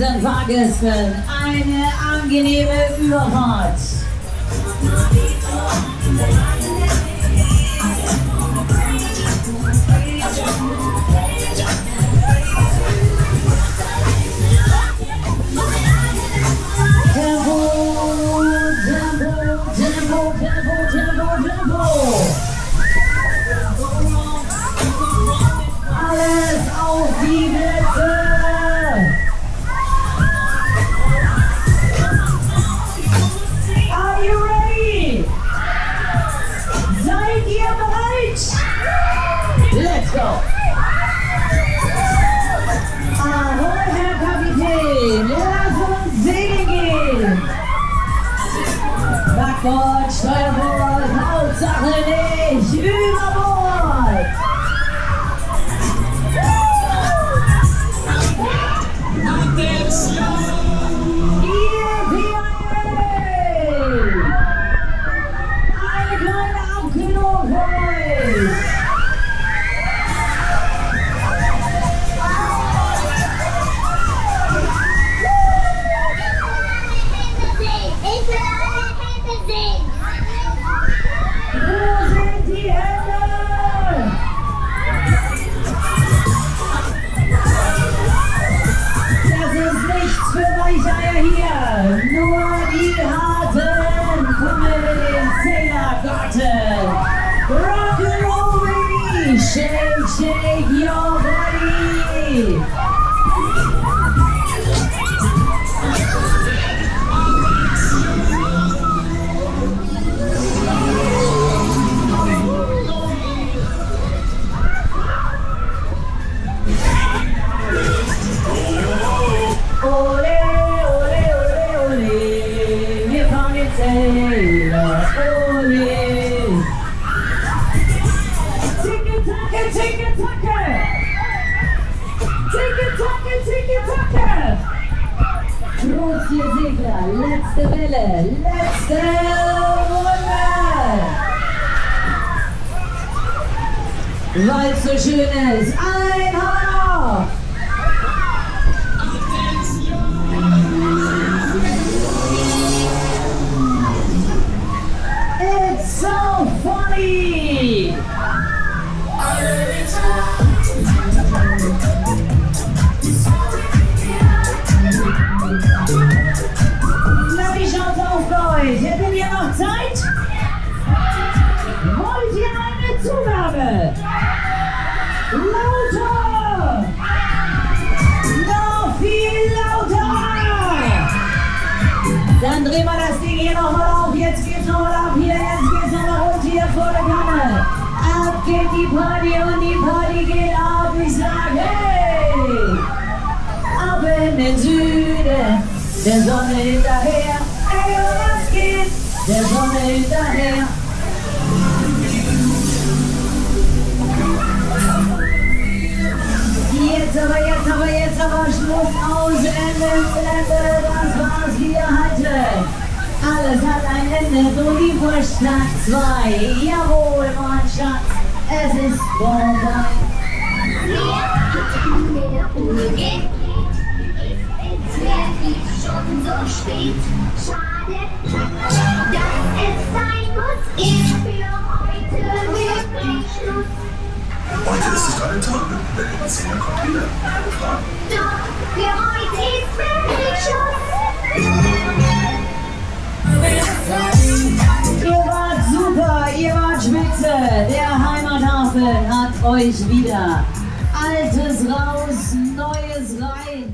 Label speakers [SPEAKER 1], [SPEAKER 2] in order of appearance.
[SPEAKER 1] unseren Fahrgästen eine angenehme Überfahrt. Tempo. Alles auf die Plätze. Are you ready? Seid ihr bereit? Let's go. Ahoi, Herr Kapitän, lass uns segeln gehen. Backbord, Steuerbord, Hauptsache nicht über Bord. Eine kleine Abkühlung für euch. Wo sind die Hände? Das ist nichts für Weicheier hier. Nur die Harten kommen in den Zehnergarten. Rock'n'Roll, baby. Shake your body. Ole, ole, ole, ole, wir fahren jetzt Sailor, ole. Ticke-Tacke, Ticke-Tacke. Ticke-Tacke, Ticke-Tacke. Prost, ihr Segler, letzte Welle, letzte Runde. Weil es so schön ist, ein Hammer. It's so funny! Na, wie schaut's aus bei euch? Hättet ihr noch Zeit? Wollt ihr eine Zugabe? Lauter! Noch viel lauter! Dann drehen wir das Ding hier nochmal auf. Jetzt geht's nochmal ab hier. Jetzt geht's nochmal rund hier vor der Kanne. Ab geht die Party und die Party geht ab. Ich sag hey! Ab in den Süden, der Sonne hinterher. Ey, was geht? Der Sonne hinterher. Jetzt aber Schluss aus, Ende, das war's hier heute. Alles hat ein Ende, so die Vorstadt 2. Jawohl, mein Schatz, es ist vorbei.
[SPEAKER 2] Es wird schon so spät. Schade, dass es sein muss. Für heute wirklich Schluss.
[SPEAKER 3] Heute ist es ein Tag, der in 10 kommt wieder.
[SPEAKER 2] Doch für heute ist wirklich Schluss.
[SPEAKER 1] Ihr wart super, ihr wart spitze. Der Heimathafen hat euch wieder. Altes raus, Neues rein.